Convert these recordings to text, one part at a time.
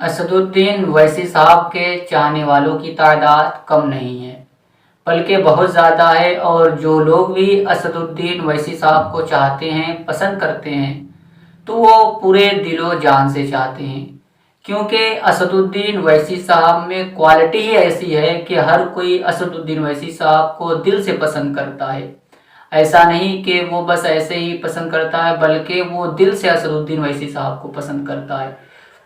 اسدالدین اویسی صاحب کے چاہنے والوں کی تعداد کم نہیں ہے بلکہ بہت زیادہ ہے، اور جو لوگ بھی اسدالدین اویسی صاحب کو چاہتے ہیں، پسند کرتے ہیں، تو وہ پورے دل و جان سے چاہتے ہیں، کیونکہ اسدالدین اویسی صاحب میں کوالٹی ہی ایسی ہے کہ ہر کوئی اسدالدین اویسی صاحب کو دل سے پسند کرتا ہے۔ ایسا نہیں کہ وہ بس ایسے ہی پسند کرتا ہے، بلکہ وہ دل سے اسدالدین اویسی صاحب کو پسند کرتا ہے۔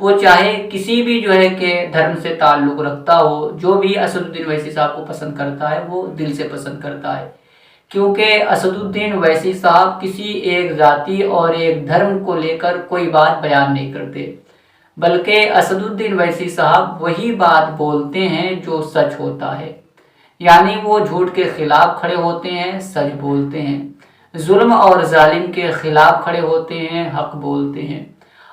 وہ چاہے کسی بھی کہ دھرم سے تعلق رکھتا ہو، جو بھی اسدالدین اویسی صاحب کو پسند کرتا ہے وہ دل سے پسند کرتا ہے، کیونکہ اسدالدین اویسی صاحب کسی ایک ذاتی اور ایک دھرم کو لے کر کوئی بات بیان نہیں کرتے، بلکہ اسدالدین اویسی صاحب وہی بات بولتے ہیں جو سچ ہوتا ہے، یعنی وہ جھوٹ کے خلاف کھڑے ہوتے ہیں، سچ بولتے ہیں، ظلم اور ظالم کے خلاف کھڑے ہوتے ہیں، حق بولتے ہیں۔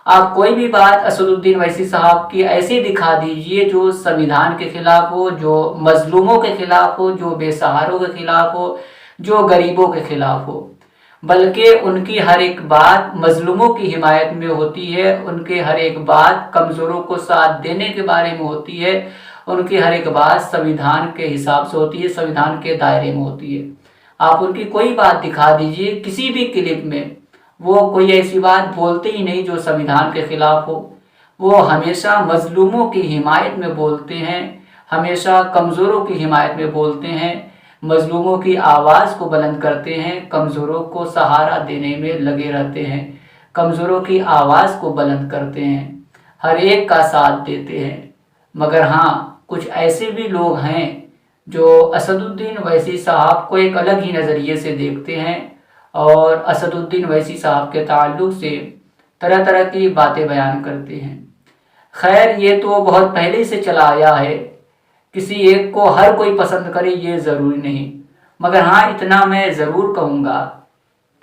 آپ کوئی بھی بات اسدالدین اویسی صاحب کی ایسی دکھا دیجئے جو سنویدھان کے خلاف ہو، جو مظلوموں کے خلاف ہو، جو بے سہاروں کے خلاف ہو، جو غریبوں کے خلاف ہو، بلکہ ان کی ہر ایک بات مظلوموں کی حمایت میں ہوتی ہے، ان کے ہر ایک بات کمزوروں کو ساتھ دینے کے بارے میں ہوتی ہے، ان کی ہر ایک بات سنویدھان کے حساب سے ہوتی ہے، سنویدھان کے دائرے میں ہوتی ہے۔ آپ ان کی کوئی بات دکھا دیجئے کسی بھی کلپ میں، وہ کوئی ایسی بات بولتے ہی نہیں جو سنویدھان کے خلاف ہو۔ وہ ہمیشہ مظلوموں کی حمایت میں بولتے ہیں، ہمیشہ کمزوروں کی حمایت میں بولتے ہیں، مظلوموں کی آواز کو بلند کرتے ہیں، کمزوروں کو سہارا دینے میں لگے رہتے ہیں، کمزوروں کی آواز کو بلند کرتے ہیں، ہر ایک کا ساتھ دیتے ہیں۔ مگر ہاں، کچھ ایسے بھی لوگ ہیں جو اسدالدین اویسی صاحب کو ایک الگ ہی نظریے سے دیکھتے ہیں، اور اسدالدین اویسی صاحب کے تعلق سے طرح طرح کی باتیں بیان کرتے ہیں۔ خیر، یہ تو بہت پہلے سے چلا آیا ہے، کسی ایک کو ہر کوئی پسند کرے یہ ضروری نہیں، مگر ہاں اتنا میں ضرور کہوں گا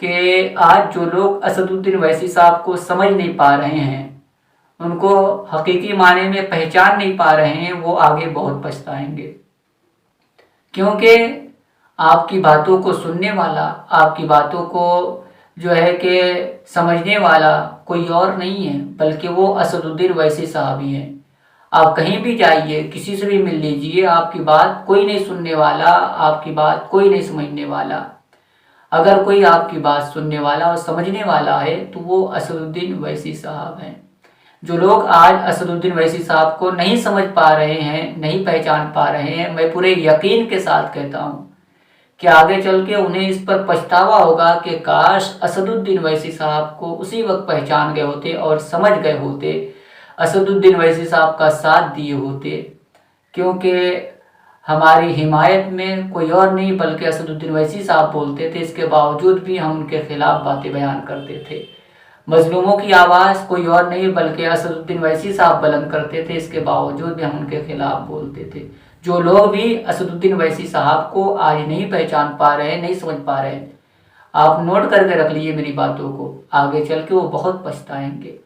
کہ آج جو لوگ اسدالدین اویسی صاحب کو سمجھ نہیں پا رہے ہیں، ان کو حقیقی معنی میں پہچان نہیں پا رہے ہیں، وہ آگے بہت پچھتائیں گے، کیونکہ آپ کی باتوں کو سننے والا، آپ کی باتوں کو کہ سمجھنے والا کوئی اور نہیں ہے، بلکہ وہ اسدالدین اویسی صاحب ہی ہیں۔ آپ کہیں بھی جائیے، کسی سے بھی مل لیجئے، آپ کی بات کوئی نہیں سننے والا، آپ کی بات کوئی نہیں سمجھنے والا۔ اگر کوئی آپ کی بات سننے والا اور سمجھنے والا ہے تو وہ اسدالدین اویسی صاحب ہیں۔ جو لوگ آج اسدالدین اویسی صاحب کو نہیں سمجھ پا رہے ہیں، نہیں پہچان پا رہے ہیں، میں پورے یقین کے ساتھ کہتا ہوں کہ آگے چل کے انہیں اس پر پچھتاوا ہوگا کہ کاش اسدالدین اویسی صاحب کو اسی وقت پہچان گئے ہوتے اور سمجھ گئے ہوتے، اسدالدین اویسی صاحب کا ساتھ دیے ہوتے، کیونکہ ہماری حمایت میں کوئی اور نہیں بلکہ اسدالدین اویسی صاحب بولتے تھے، اس کے باوجود بھی ہم ان کے خلاف باتیں بیان کرتے تھے۔ مظلوموں کی آواز کوئی اور نہیں بلکہ اسدالدین اویسی صاحب بلند کرتے تھے، اس کے باوجود بھی ہم ان کے خلاف بولتے تھے۔ جو لوگ بھی اسدالدین اویسی صاحب کو آج نہیں پہچان پا رہے ہیں، نہیں سمجھ پا رہے ہیں، آپ نوٹ کر کے رکھ لیجیے میری باتوں کو، آگے چل کے وہ بہت پچھتائیں گے،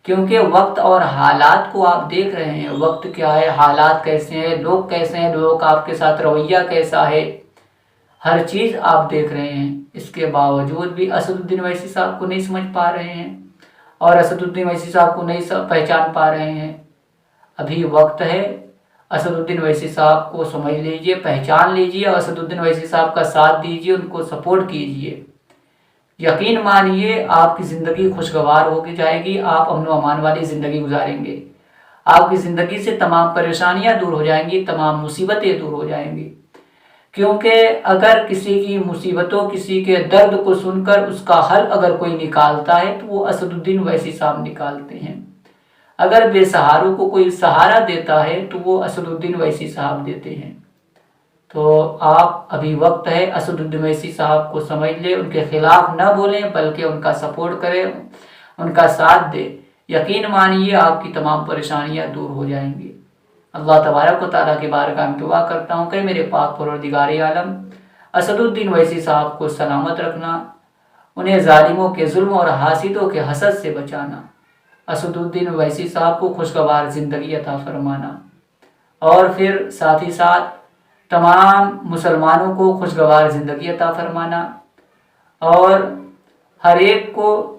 کیونکہ وقت اور حالات کو آپ دیکھ رہے ہیں، وقت کیا ہے، حالات کیسے ہیں، لوگ کیسے ہیں، لوگوں کا آپ کے ساتھ رویہ کیسا ہے، ہر چیز آپ دیکھ رہے ہیں، اس کے باوجود بھی اسدالدین اویسی صاحب کو نہیں سمجھ پا رہے ہیں اور اسدالدین اویسی صاحب کو نہیں پہچان پا رہے ہیں۔ ابھی وقت ہے، اسدالدین اویسی صاحب کو سمجھ لیجئے، پہچان لیجئے اور اسدالدین اویسی صاحب کا ساتھ دیجئے، ان کو سپورٹ کیجئے۔ یقین مانیے آپ کی زندگی خوشگوار ہو کے جائے گی، آپ امن و امان والی زندگی گزاریں گے، آپ کی زندگی سے تمام پریشانیاں دور ہو جائیں گی، تمام مصیبتیں دور ہو جائیں گی، کیونکہ اگر کسی کی مصیبتوں، کسی کے درد کو سن کر اس کا حل اگر کوئی نکالتا ہے تو وہ اسدالدین اویسی صاحب نکالتے ہیں۔ اگر بے سہاروں کو کوئی سہارا دیتا ہے تو وہ اسدالدین اویسی صاحب دیتے ہیں۔ تو آپ ابھی وقت ہے، اسدالدین اویسی صاحب کو سمجھ لیں، ان کے خلاف نہ بولیں بلکہ ان کا سپورٹ کریں، ان کا ساتھ دیں۔ یقین مانیے آپ کی تمام پریشانیاں دور ہو جائیں گی۔ اللہ تبارک و تعالیٰ کی بارگاہ میں دعا کرتا ہوں کہ میرے پاک پروردگار عالم اسدالدین اویسی صاحب کو سلامت رکھنا، انہیں ظالموں کے ظلم اور حاسدوں کے حسد سے بچانا، اسدالدین اویسی صاحب کو خوشگوار زندگی عطا فرمانا، اور پھر ساتھ ہی ساتھ تمام مسلمانوں کو خوشگوار زندگی عطا فرمانا، اور ہر ایک کو